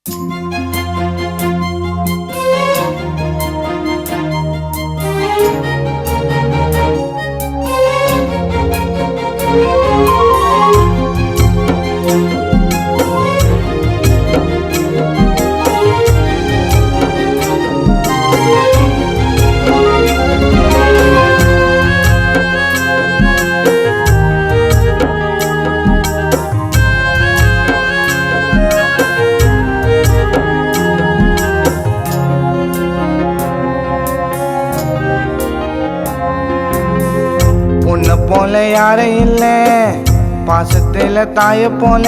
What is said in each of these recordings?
உன்னை போல யாரும் இல்லை பாசத்தில் தாய போல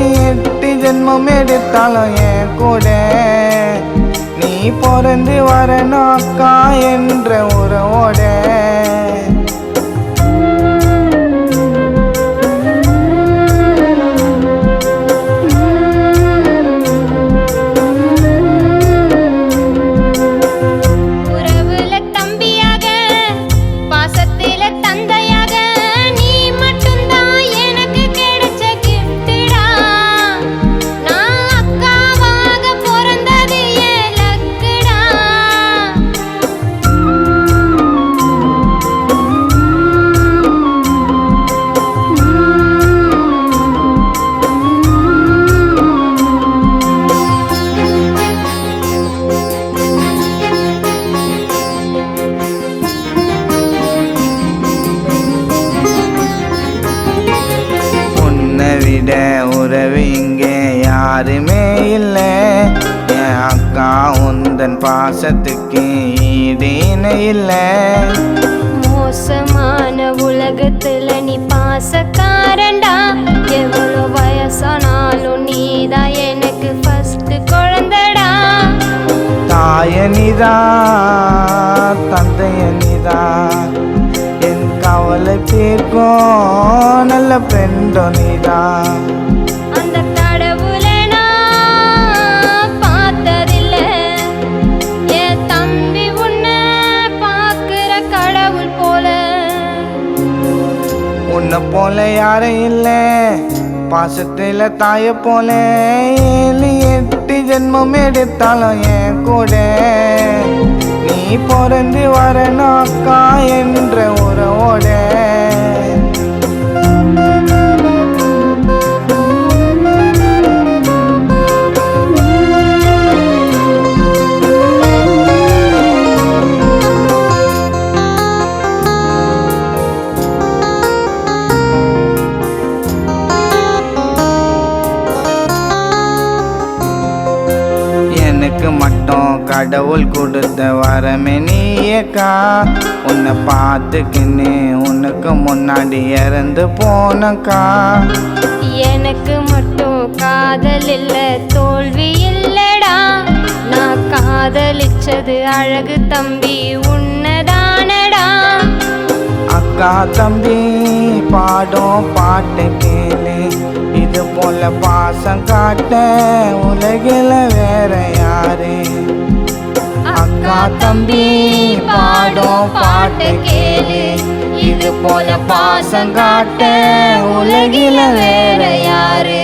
7-8 ஜென்மம் எடுத்தாலும் என் கூட நீ பிறந்து வரணும் அக்கா என்ற உறவோட உறவு இங்கே யாருமே இல்லை என் அக்கா உந்தன் பாசத்துக்கு ஈடேன இல்லை மோசமான உலகத்துல நீ பாசக்காரண்டா எவ்வளோ வயசானாலும் நீதான் எனக்கு ஃபர்ஸ்ட் குழந்தடா தாய நிதா தந்தைய நிதா என் கவலை தீர்க்கும் நல்ல ஃப்ரெண்டோ நீதா அந்த கடவுளை நான் பார்த்ததில்ல என் தம்பி உன்னை பார்க்கிற கடவுள் போல உன்னை போல யாரும் இல்லை பாசத்தில் தாய போல 7-8 ஜென்மம் எடுத்தாலும் என் கூட நீ பிறந்து வரணும் அக்கா என்ற உறவோட எனக்கு மட்டும் கடவுள் கொடுத்த வரமே நீயக்கா உன்னை பார்த்துக்கின்னு உனக்கு முன்னாடி இறந்து போனக்கா எனக்கு மட்டும் காதல் இல்ல தோல்வி இல்லடா நான் காதலிச்சது அழகு தம்பி உன்னதானடா அக்கா தம்பி பாடும் பாட்டு கேளு இது போல பாசம் காட்ட உலகில வேற யாரு அக்கா தம்பி பாடும் பாட்டு கேளு இது போல பாசம் காட்ட உலகில வேற யாரு